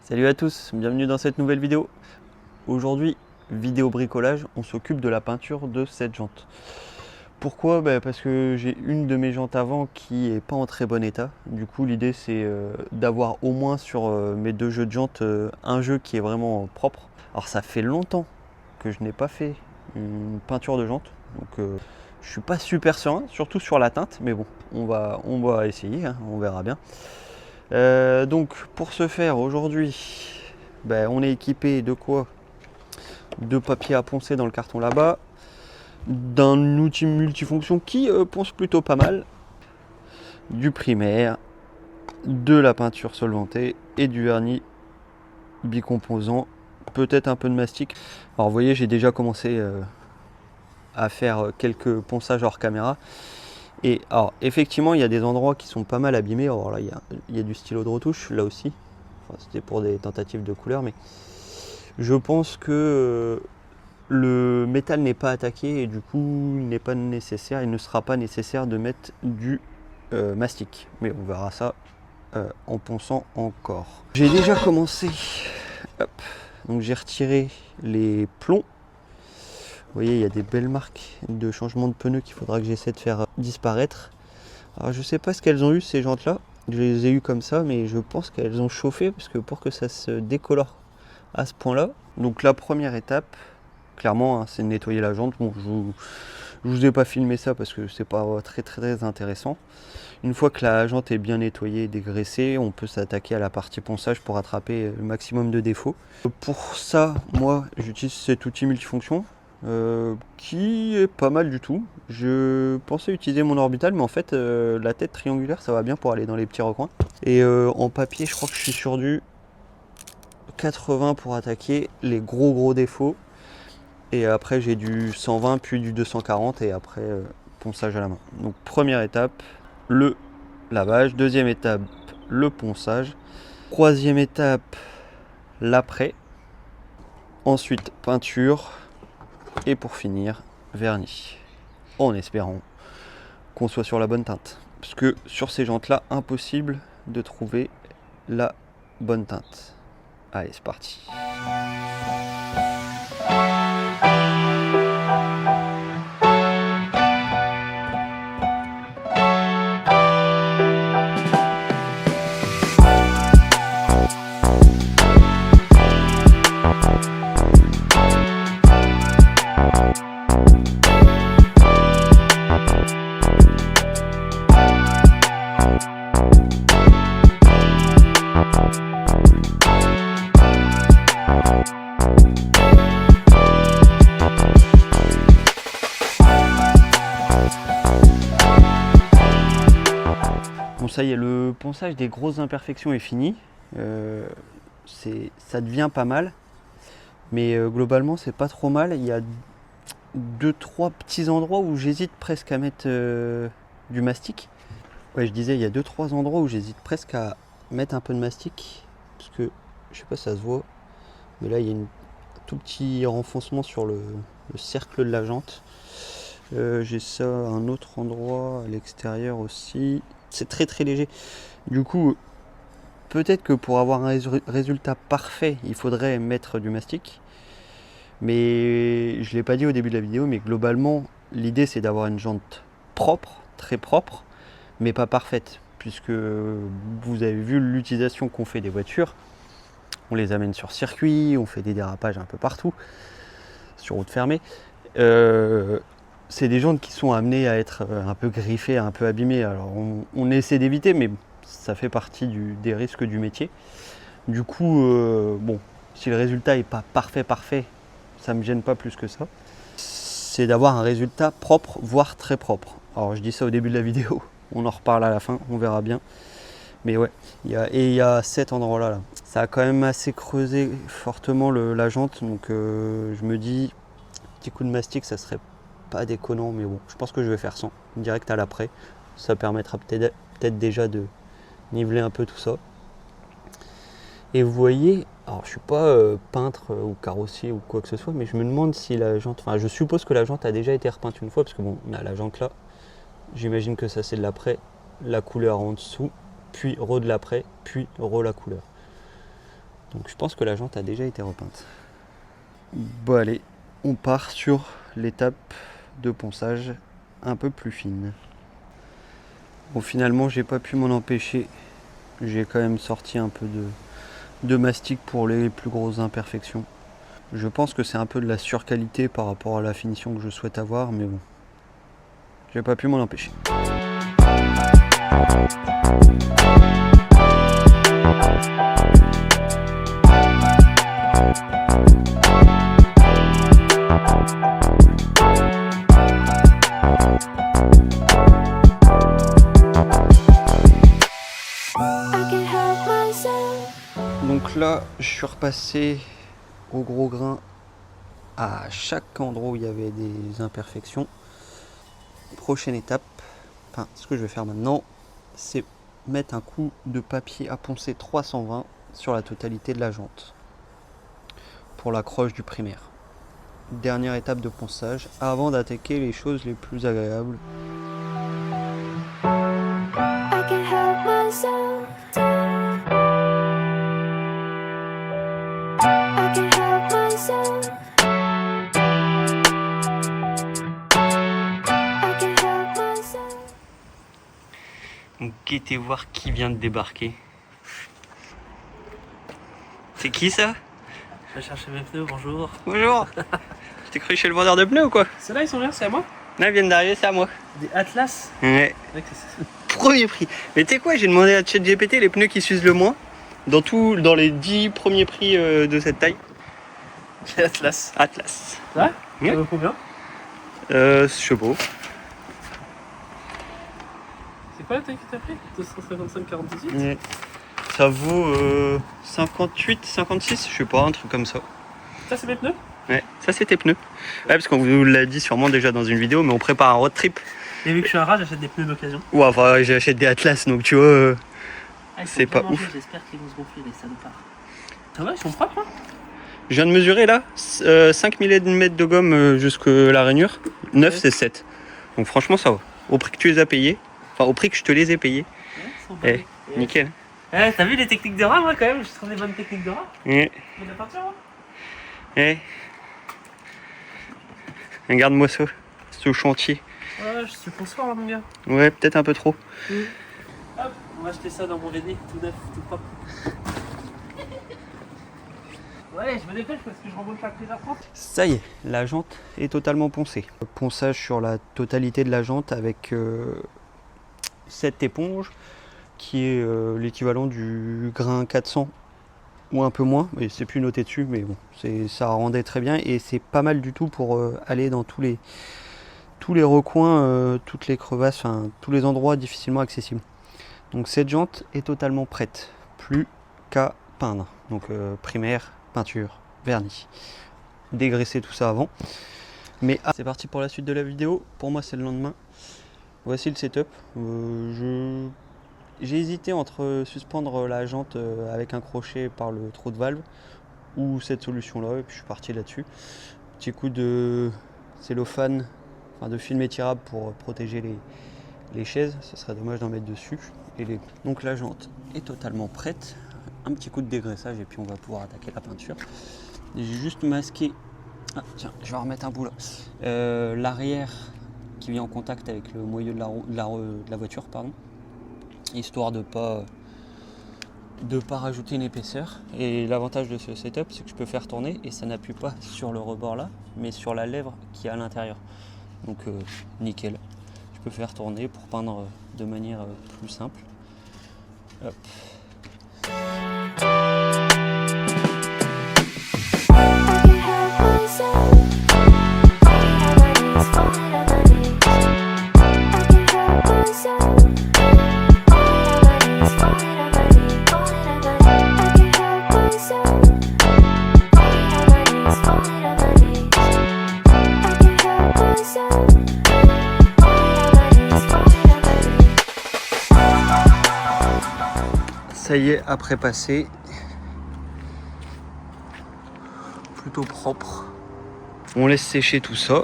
Salut à tous, bienvenue dans cette nouvelle vidéo. Aujourd'hui, vidéo bricolage, on s'occupe de la peinture de cette jante. Pourquoi? Parce que j'ai une de mes jantes avant qui est pas en très bon état. Du coup, l'idée c'est d'avoir au moins sur mes deux jeux de jantes un jeu qui est vraiment propre. Alors ça fait longtemps que je n'ai pas fait une peinture de jante, donc je suis pas super serein, surtout sur la teinte, mais bon, on va essayer, hein, on verra bien. Donc pour ce faire aujourd'hui, on est équipé de quoi? De papier à poncer dans le carton là-bas, d'un outil multifonction qui ponce plutôt pas mal, du primaire, de la peinture solvantée et du vernis bicomposant, peut-être un peu de mastic. Alors vous voyez, j'ai déjà commencé à faire quelques ponçages hors caméra. Et alors effectivement, il y a des endroits qui sont pas mal abîmés. Alors là, il y a du stylo de retouche là aussi. Enfin, c'était pour des tentatives de couleur, mais je pense que le métal n'est pas attaqué et du coup il n'est pas nécessaire, il ne sera pas nécessaire de mettre du mastic. Mais on verra ça en ponçant encore. J'ai déjà commencé. Hop. Donc j'ai retiré les plombs. Vous voyez, il y a des belles marques de changement de pneus qu'il faudra que j'essaie de faire disparaître. Alors je sais pas ce qu'elles ont eu ces jantes là. Je les ai eues comme ça, mais je pense qu'elles ont chauffé parce que pour que ça se décolore à ce point là. Donc la première étape, clairement, hein, c'est de nettoyer la jante. Bon, je vous ai pas filmé ça parce que c'est pas très intéressant. Une fois que la jante est bien nettoyée et dégraissée, on peut s'attaquer à la partie ponçage pour attraper le maximum de défauts. Pour ça, moi, j'utilise cet outil multifonction qui est pas mal du tout. Je pensais utiliser mon orbital, mais en fait, la tête triangulaire, ça va bien pour aller dans les petits recoins. Et en papier, je crois que je suis sur du 80 pour attaquer les gros défauts. Et après j'ai du 120 puis du 240 et après ponçage à la main. Donc première étape, le lavage. Deuxième étape, le ponçage. Troisième étape, l'après. Ensuite peinture. Et pour finir, vernis. En espérant qu'on soit sur la bonne teinte. Parce que sur ces jantes là, impossible de trouver la bonne teinte. Allez, c'est parti. Bon, ça y est, le ponçage des grosses imperfections est fini. Ça devient pas mal, mais globalement c'est pas trop mal. Il y a 2-3 petits endroits où j'hésite presque à mettre du mastic. Ouais, je disais, il y a 2-3 endroits où j'hésite presque à mettre un peu de mastic, parce que je sais pas si ça se voit, mais là il y a un tout petit renfoncement sur le cercle de la jante. J'ai ça à un autre endroit à l'extérieur aussi. C'est très léger. Du coup, peut-être que pour avoir un résultat parfait, il faudrait mettre du mastic. Mais je ne l'ai pas dit au début de la vidéo, mais globalement, l'idée c'est d'avoir une jante propre, très propre, mais pas parfaite. Puisque vous avez vu l'utilisation qu'on fait des voitures. On les amène sur circuit, on fait des dérapages un peu partout, sur route fermée. C'est des jantes qui sont amenées à être un peu griffées, un peu abîmées. Alors on essaie d'éviter, mais ça fait partie des risques du métier. Du coup, bon, si le résultat n'est pas parfait, ça ne me gêne pas plus que ça. C'est d'avoir un résultat propre, voire très propre. Alors je dis ça au début de la vidéo, on en reparle à la fin, on verra bien. Mais ouais, il y a cet endroit là. Ça a quand même assez creusé fortement la jante, donc je me dis, petit coup de mastic, ça serait pas déconnant, mais bon, je pense que je vais faire sans, direct à l'après. Ça permettra peut-être déjà de niveler un peu tout ça. Et vous voyez, alors je suis pas peintre ou carrossier ou quoi que ce soit, mais je me demande si la jante, enfin je suppose que la jante a déjà été repeinte une fois, parce que bon, on a la jante là, j'imagine que ça c'est de l'après, la couleur en dessous, puis re de l'après, puis re la couleur. Donc je pense que la jante a déjà été repeinte. Bon allez, on part sur l'étape de ponçage un peu plus fine. Bon finalement j'ai pas pu m'en empêcher. J'ai quand même sorti un peu de mastic pour les plus grosses imperfections. Je pense que c'est un peu de la surqualité par rapport à la finition que je souhaite avoir, mais bon, j'ai pas pu m'en empêcher. Donc là, je suis repassé au gros grain à chaque endroit où il y avait des imperfections. Prochaine étape, enfin ce que je vais faire maintenant, c'est mettre un coup de papier à poncer 320 sur la totalité de la jante pour l'accroche du primaire. Dernière étape de ponçage avant d'attaquer les choses les plus agréables. Donc guettez voir qui vient de débarquer. C'est qui ça? Je vais chercher mes pneus, bonjour. Bonjour. Je t'ai cru chez le vendeur de pneus ou quoi? Ceux-là ils sont bien, c'est à moi? Là, ils viennent d'arriver, c'est à moi. Des Atlas? Ouais. Premier prix. Mais tu sais quoi, j'ai demandé à ChatGPT les pneus qui s'usent le moins dans les 10 premiers prix de cette taille. Des Atlas. Atlas. Ouais? Ouais. Ça vaut combien? Chevaux. C'est quoi la taille que t'as pris? 255-48? Ouais. Ça vaut 58, 56, je sais pas, un truc comme ça. Ça c'est mes pneus? Ouais, ça c'est tes pneus. Ouais, parce qu'on vous l'a dit sûrement déjà dans une vidéo, mais on prépare un road trip. Et vu que je suis un rat, j'achète des pneus d'occasion. Ouais, enfin, j'achète des Atlas, donc tu vois, c'est pas ouf. J'espère qu'ils vont se gonfler les salopards. Ça va, ils sont propres, hein? Je viens de mesurer là, 5 mm de gomme jusqu'à la rainure, 9 Ouais. c'est 7. Donc franchement ça va. Au prix que tu les as payés, enfin au prix que je te les ai payés, Ouais, nickel. T'as vu les techniques de rat, moi quand même? Je trouve des bonnes techniques de rat. Ouais. De la peinture, moi. Regarde-moi ça, c'est au chantier. Ouais, je suis bonsoir, mon gars. Ouais, peut-être un peu trop. Hop, on va acheter ça dans mon VD, tout neuf, tout propre. Ouais, je me dépêche parce que je remonte la prise à France. Ça y est, la jante est totalement poncée. Ponçage sur la totalité de la jante avec cette éponge qui est l'équivalent du grain 400 ou un peu moins, mais c'est plus noté dessus, mais bon, ça rendait très bien et c'est pas mal du tout pour aller dans tous les recoins, toutes les crevasses, enfin tous les endroits difficilement accessibles. Donc cette jante est totalement prête, plus qu'à peindre. Donc primaire, peinture, vernis. Dégraisser tout ça avant. Mais c'est parti pour la suite de la vidéo. Pour moi c'est le lendemain. Voici le setup. J'ai hésité entre suspendre la jante avec un crochet par le trou de valve ou cette solution là et puis je suis parti là-dessus. Petit coup de cellophane, enfin de film étirable pour protéger les chaises, ça serait dommage d'en mettre dessus. Donc la jante est totalement prête. Un petit coup de dégraissage et puis on va pouvoir attaquer la peinture. J'ai juste masqué, tiens, je vais remettre un bout là, l'arrière qui vient en contact avec le moyeu de la voiture, pardon, histoire de pas rajouter une épaisseur. Et l'avantage de ce setup, c'est que je peux faire tourner et ça n'appuie pas sur le rebord là, mais sur la lèvre qui est à l'intérieur. Donc nickel. Je peux faire tourner pour peindre de manière plus simple. Hop. Ça y est, après passer, plutôt propre. On laisse sécher tout ça.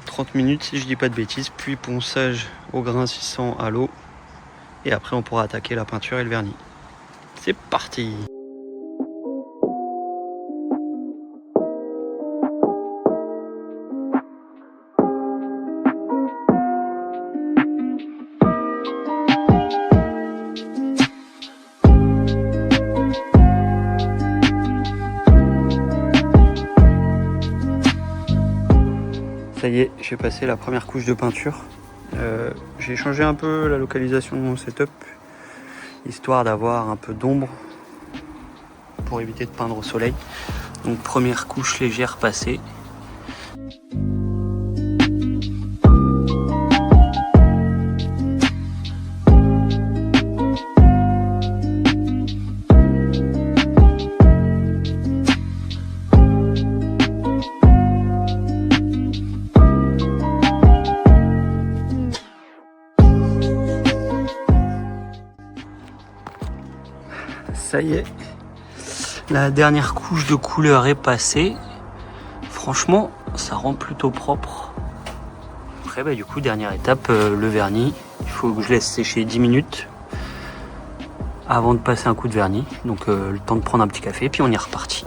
30 minutes si je dis pas de bêtises, puis ponçage au grain 600 à l'eau. Et après on pourra attaquer la peinture et le vernis. C'est parti. Ça y est, j'ai passé la première couche de peinture. J'ai changé un peu la localisation de mon setup, histoire d'avoir un peu d'ombre pour éviter de peindre au soleil. Donc première couche légère passée. Ça y est, la dernière couche de couleur est passée. Franchement, ça rend plutôt propre. Après, du coup, dernière étape, le vernis. Il faut que je laisse sécher 10 minutes avant de passer un coup de vernis. Donc, le temps de prendre un petit café, puis on est reparti.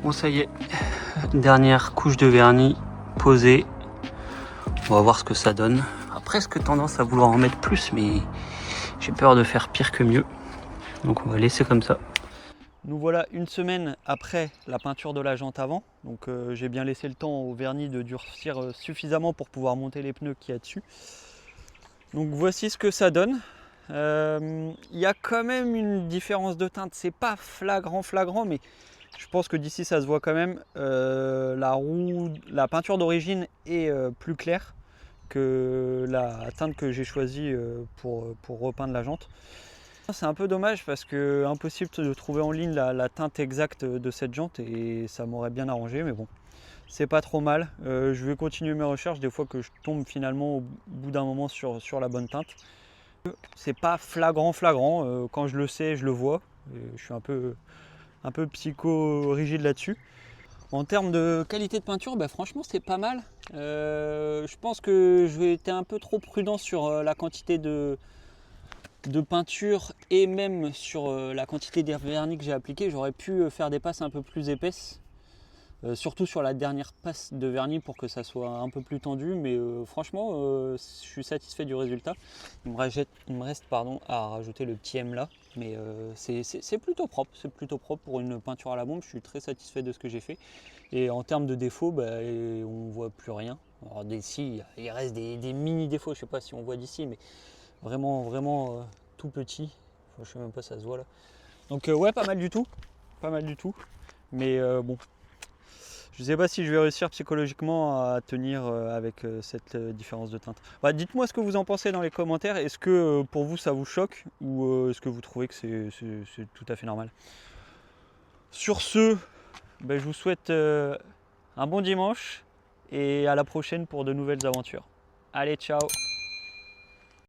Bon, ça y est, dernière couche de vernis posée. On va voir ce que ça donne. J'ai presque tendance à vouloir en mettre plus, mais j'ai peur de faire pire que mieux. Donc on va laisser comme ça. Nous voilà une semaine après la peinture de la jante avant. Donc j'ai bien laissé le temps au vernis de durcir suffisamment pour pouvoir monter les pneus qu'il y a dessus. Donc voici ce que ça donne. Il y a quand même une différence de teinte. C'est pas flagrant, mais je pense que d'ici ça se voit quand même. La peinture d'origine est plus claire que la teinte que j'ai choisie pour repeindre la jante. C'est un peu dommage parce que impossible de trouver en ligne la teinte exacte de cette jante et ça m'aurait bien arrangé, mais bon, c'est pas trop mal. Je vais continuer mes recherches des fois que je tombe finalement au bout d'un moment sur la bonne teinte. C'est pas flagrant, quand je le sais, je le vois. Je suis un peu psycho-rigide là-dessus. En termes de qualité de peinture, franchement c'est pas mal. Je pense que j'ai été un peu trop prudent sur la quantité de peinture et même sur la quantité de vernis que j'ai appliqué. J'aurais pu faire des passes un peu plus épaisses, surtout sur la dernière passe de vernis pour que ça soit un peu plus tendu, mais franchement je suis satisfait du résultat. Il me reste à rajouter le petit M là, mais c'est plutôt propre, pour une peinture à la bombe. Je suis très satisfait de ce que j'ai fait et en termes de défauts, on voit plus rien. Alors d'ici il reste des mini défauts, je sais pas si on voit d'ici, mais vraiment tout petit. Enfin, je sais même pas, ça se voit là. Donc ouais, pas mal du tout, mais bon, je sais pas si je vais réussir psychologiquement à tenir avec cette différence de teinte. Dites-moi ce que vous en pensez dans les commentaires. Est-ce que pour vous ça vous choque ou est-ce que vous trouvez que c'est tout à fait normal? Sur ce, je vous souhaite un bon dimanche et à la prochaine pour de nouvelles aventures. Allez, ciao!